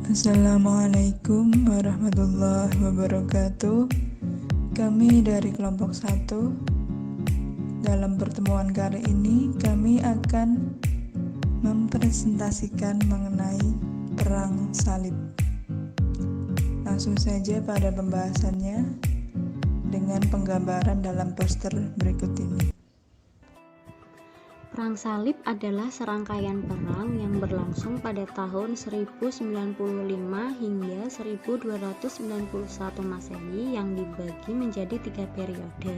Assalamualaikum warahmatullahi wabarakatuh. Kami dari kelompok 1. Dalam pertemuan kali ini kami akan mempresentasikan mengenai perang salib. Langsung saja pada pembahasannya dengan penggambaran dalam poster berikut ini. Perang Salib adalah serangkaian perang yang berlangsung pada tahun 1095 hingga 1291 Masehi yang dibagi menjadi 3 periode.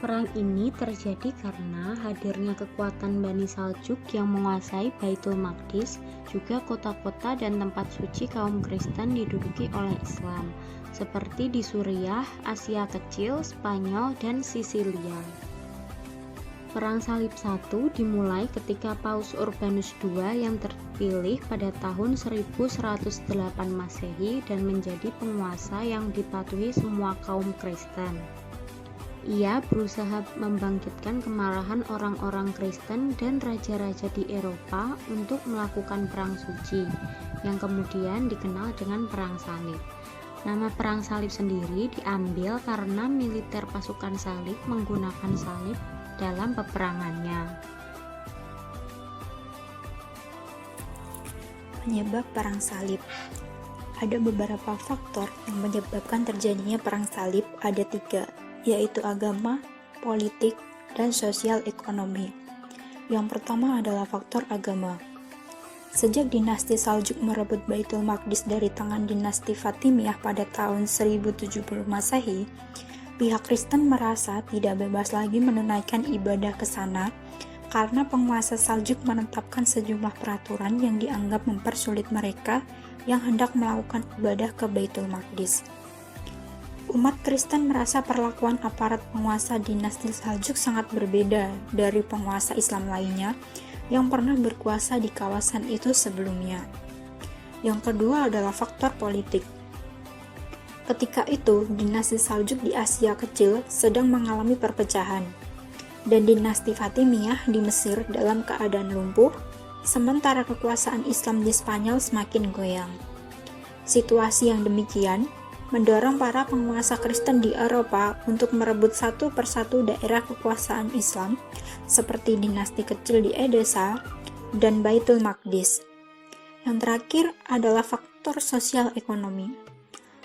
Perang ini terjadi karena hadirnya kekuatan Bani Saljuk yang menguasai Baitul Maqdis, juga kota-kota dan tempat suci kaum Kristen diduduki oleh Islam, seperti di Suriah, Asia Kecil, Spanyol, dan Sisilia. Perang Salib I dimulai ketika Paus Urbanus II yang terpilih pada tahun 1108 Masehi dan menjadi penguasa yang dipatuhi semua kaum Kristen. Ia berusaha membangkitkan kemarahan orang-orang Kristen dan raja-raja di Eropa untuk melakukan perang suci, yang kemudian dikenal dengan Perang Salib. Nama Perang Salib sendiri diambil karena militer pasukan salib menggunakan salib dalam peperangannya. Penyebab perang salib. Ada beberapa faktor yang menyebabkan terjadinya perang salib, ada 3, yaitu agama, politik, dan sosial ekonomi. Yang pertama adalah faktor agama. Sejak dinasti Saljuk merebut Baitul Maqdis dari tangan dinasti Fatimiyah pada tahun 1070 Masehi, pihak Kristen merasa tidak bebas lagi menunaikan ibadah ke sana karena penguasa Saljuk menetapkan sejumlah peraturan yang dianggap mempersulit mereka yang hendak melakukan ibadah ke Baitul Maqdis. Umat Kristen merasa perlakuan aparat penguasa dinasti Saljuk sangat berbeda dari penguasa Islam lainnya yang pernah berkuasa di kawasan itu sebelumnya. Yang kedua adalah faktor politik. Ketika itu, dinasti Saljuk di Asia Kecil sedang mengalami perpecahan, dan dinasti Fatimiyah di Mesir dalam keadaan lumpuh, sementara kekuasaan Islam di Spanyol semakin goyang. Situasi yang demikian mendorong para penguasa Kristen di Eropa untuk merebut satu persatu daerah kekuasaan Islam, seperti dinasti kecil di Edessa dan Baitul Maqdis. Yang terakhir adalah faktor sosial ekonomi.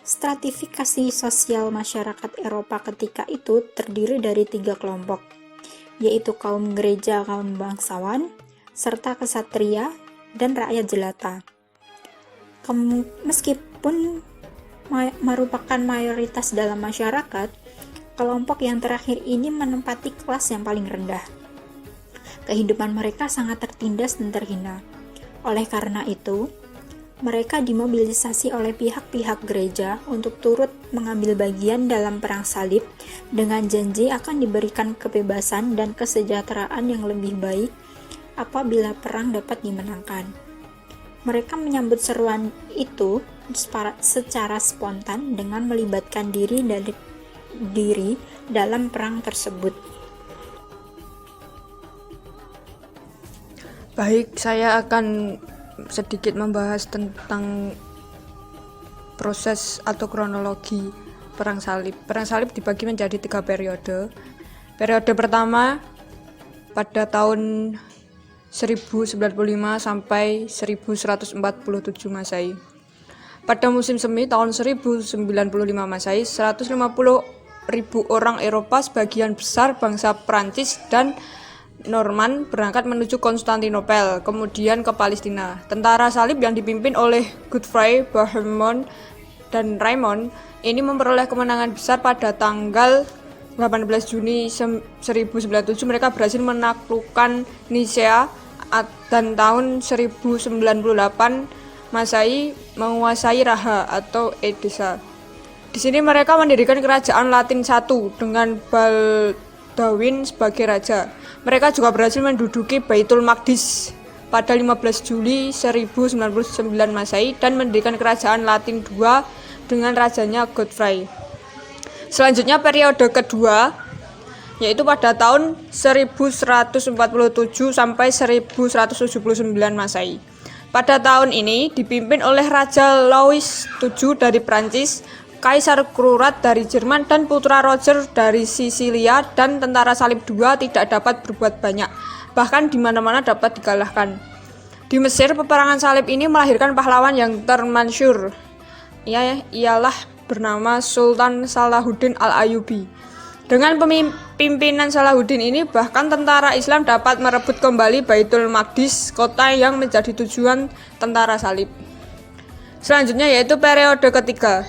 Stratifikasi sosial masyarakat Eropa ketika itu terdiri dari 3 kelompok, yaitu kaum gereja, kaum bangsawan, serta kesatria dan rakyat jelata. Meskipun merupakan mayoritas dalam masyarakat, kelompok yang terakhir ini menempati kelas yang paling rendah. Kehidupan mereka sangat tertindas dan terhina. Oleh karena itu, mereka dimobilisasi oleh pihak-pihak gereja untuk turut mengambil bagian dalam perang salib dengan janji akan diberikan kebebasan dan kesejahteraan yang lebih baik apabila perang dapat dimenangkan. Mereka menyambut seruan itu secara spontan dengan melibatkan diri dalam perang tersebut. Baik, saya akan sedikit membahas tentang proses atau kronologi Perang Salib. Perang Salib dibagi menjadi 3 periode. Periode pertama pada tahun 1095 sampai 1147 Masehi. Pada musim semi tahun 1095 Masehi, 150.000 orang Eropa, sebagian besar bangsa Prancis dan Norman, berangkat menuju Konstantinopel, kemudian ke Palestina. Tentara salib yang dipimpin oleh Godfrey, Bohemond, dan Raymond ini memperoleh kemenangan besar pada tanggal 18 Juni 1097. Mereka berhasil menaklukkan Nicea dan tahun 1098 Masehi menguasai Raha atau Edessa. Di sini mereka mendirikan kerajaan Latin I dengan Baldwin sebagai raja. Mereka juga berhasil menduduki Baitul Maqdis pada 15 Juli 1099 Masehi dan mendirikan kerajaan Latin II dengan rajanya Godfrey. Selanjutnya periode kedua yaitu pada tahun 1147 sampai 1179 Masehi. Pada tahun ini dipimpin oleh Raja Louis VII dari Prancis, Kaisar Krurat dari Jerman, dan Putra Roger dari Sisilia, dan tentara salib II tidak dapat berbuat banyak, bahkan di mana-mana dapat dikalahkan. Di Mesir, peperangan salib ini melahirkan pahlawan yang termasyhur. Ialah bernama Sultan Salahuddin Al-Ayyubi. Dengan pimpinan Salahuddin ini, bahkan tentara Islam dapat merebut kembali Baitul Maqdis, kota yang menjadi tujuan tentara salib. Selanjutnya yaitu periode ketiga.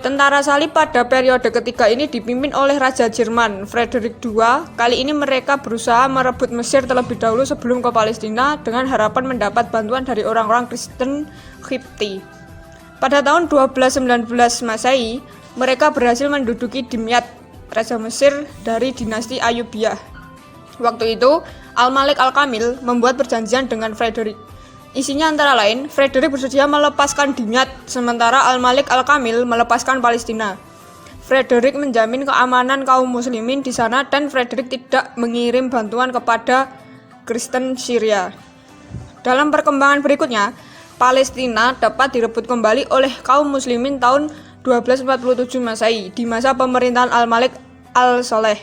Tentara salib pada periode ketiga ini dipimpin oleh Raja Jerman, Frederick II. Kali ini mereka berusaha merebut Mesir terlebih dahulu sebelum ke Palestina dengan harapan mendapat bantuan dari orang-orang Kristen Qibti. Pada tahun 1219 Masehi, mereka berhasil menduduki Dimyat, Raja Mesir dari dinasti Ayyubiyah. Waktu itu, Al-Malik Al-Kamil membuat perjanjian dengan Frederick. Isinya antara lain, Frederick bersedia melepaskan Dimyat, sementara Al-Malik Al-Kamil melepaskan Palestina. Frederick menjamin keamanan kaum muslimin di sana dan Frederick tidak mengirim bantuan kepada Kristen Syria. Dalam perkembangan berikutnya, Palestina dapat direbut kembali oleh kaum muslimin tahun 1247 Masehi di masa pemerintahan Al-Malik Al-Saleh,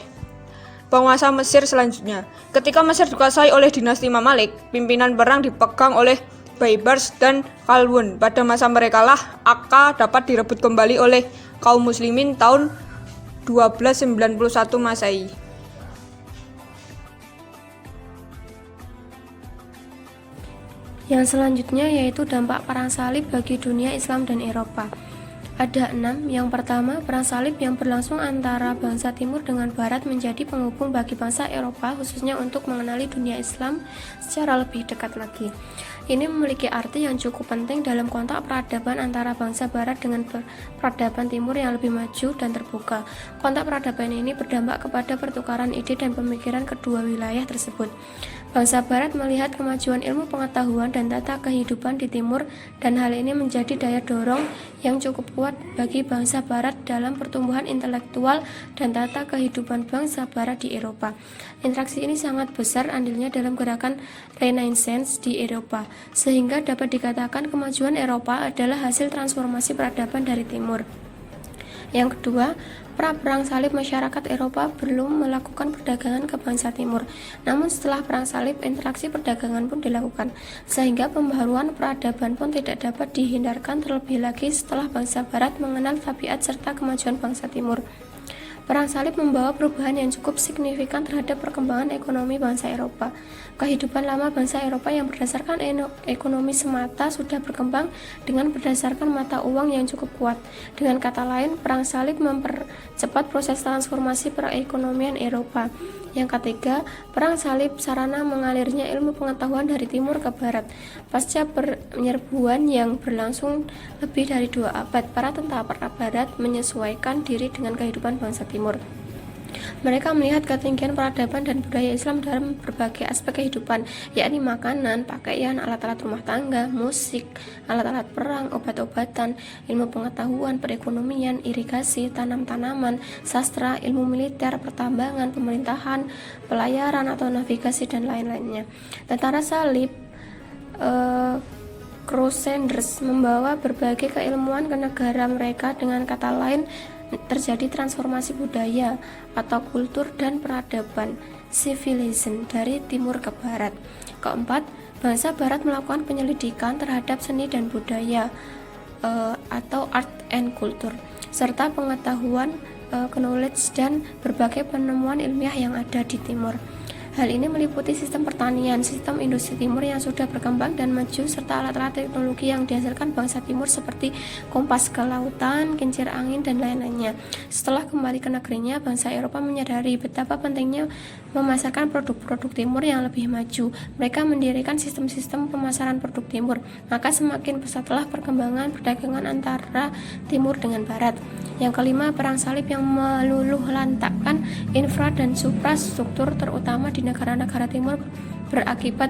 penguasa Mesir selanjutnya. Ketika Mesir dikuasai oleh dinasti Mamalik, pimpinan perang dipegang oleh Baybars dan Qalwun. Pada masa merekalah Akka dapat direbut kembali oleh kaum muslimin tahun 1291 Masehi. Yang selanjutnya yaitu dampak perang salib bagi dunia Islam dan Eropa. Ada 6. Yang pertama, perang salib yang berlangsung antara bangsa Timur dengan Barat menjadi penghubung bagi bangsa Eropa, khususnya untuk mengenali dunia Islam secara lebih dekat lagi. Ini memiliki arti yang cukup penting dalam konteks peradaban antara bangsa Barat dengan peradaban Timur yang lebih maju dan terbuka. Konteks peradaban ini berdampak kepada pertukaran ide dan pemikiran kedua wilayah tersebut. Bangsa Barat melihat kemajuan ilmu pengetahuan dan tata kehidupan di Timur, dan hal ini menjadi daya dorong yang cukup kuat bagi bangsa Barat dalam pertumbuhan intelektual dan tata kehidupan bangsa Barat di Eropa. Interaksi ini sangat besar andilnya dalam gerakan Renaissance di Eropa, sehingga dapat dikatakan kemajuan Eropa adalah hasil transformasi peradaban dari Timur. Yang kedua, pra-perang salib masyarakat Eropa belum melakukan perdagangan ke bangsa Timur. Namun setelah perang salib, interaksi perdagangan pun dilakukan, sehingga pembaharuan peradaban pun tidak dapat dihindarkan, terlebih lagi setelah bangsa Barat mengenal tabiat serta kemajuan bangsa Timur. Perang salib membawa perubahan yang cukup signifikan terhadap perkembangan ekonomi bangsa Eropa. Kehidupan lama bangsa Eropa yang berdasarkan ekonomi semata sudah berkembang dengan berdasarkan mata uang yang cukup kuat. Dengan kata lain, perang salib mempercepat proses transformasi perekonomian Eropa. Yang ketiga, perang salib sarana mengalirnya ilmu pengetahuan dari timur ke barat. Pasca penyerbuan yang berlangsung lebih dari 2 abad, para tentara barat menyesuaikan diri dengan kehidupan bangsa timur. Mereka melihat ketinggian peradaban dan budaya Islam dalam berbagai aspek kehidupan, yakni makanan, pakaian, alat-alat rumah tangga, musik, alat-alat perang, obat-obatan, ilmu pengetahuan, perekonomian, irigasi, tanam-tanaman, sastra, ilmu militer, pertambangan, pemerintahan, pelayaran atau navigasi, dan lain-lainnya. Tentara salib Crusaders membawa berbagai keilmuan ke negara mereka. Dengan kata lain, terjadi transformasi budaya atau kultur dan peradaban civilization dari timur ke barat. Keempat, bangsa barat melakukan penyelidikan terhadap seni dan budaya atau art and culture, serta pengetahuan, knowledge, dan berbagai penemuan ilmiah yang ada di timur. Hal ini meliputi sistem pertanian, sistem industri timur yang sudah berkembang dan maju, serta alat-alat teknologi yang dihasilkan bangsa timur seperti kompas ke lautan, kincir angin, dan lain-lainnya. Setelah kembali ke negerinya, bangsa Eropa menyadari betapa pentingnya memasarkan produk-produk timur yang lebih maju. Mereka mendirikan sistem-sistem pemasaran produk timur, maka semakin pesatlah perkembangan perdagangan antara timur dengan barat. Yang kelima, perang salib yang meluluh lantakkan infra dan suprastruktur terutama di negara-negara timur berakibat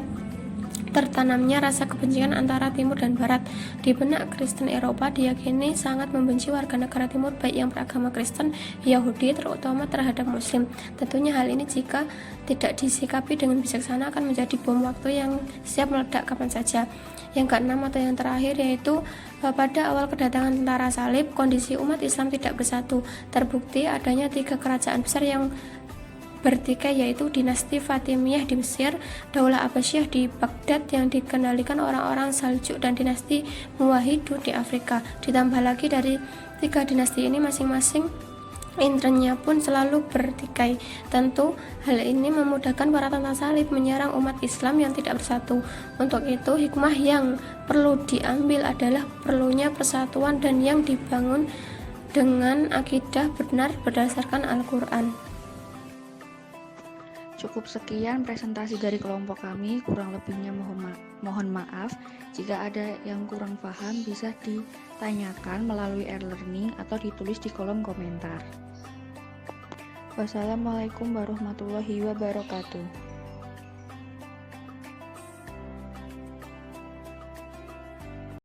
tertanamnya rasa kebencian antara Timur dan Barat. Di benak Kristen Eropa diyakini sangat membenci warga negara Timur baik yang beragama Kristen, Yahudi, terutama terhadap Muslim. Tentunya hal ini jika tidak disikapi dengan bijaksana akan menjadi bom waktu yang siap meledak kapan saja. Yang keenam atau yang terakhir yaitu pada awal kedatangan tentara salib, kondisi umat Islam tidak bersatu. Terbukti adanya 3 kerajaan besar yang bertikai, yaitu dinasti Fatimiyah di Mesir, Daulah Abbasiyah di Baghdad yang dikendalikan orang-orang Saljuk, dan dinasti Muwahhidun di Afrika. Ditambah lagi dari 3 dinasti ini masing-masing intrinya pun selalu bertikai. Tentu hal ini memudahkan para tentara salib menyerang umat Islam yang tidak bersatu. Untuk itu hikmah yang perlu diambil adalah perlunya persatuan dan yang dibangun dengan akidah benar berdasarkan Al-Quran. Cukup sekian presentasi dari kelompok kami, kurang lebihnya mohon maaf. Jika ada yang kurang paham bisa ditanyakan melalui e-learning atau ditulis di kolom komentar. Wassalamualaikum warahmatullahi wabarakatuh.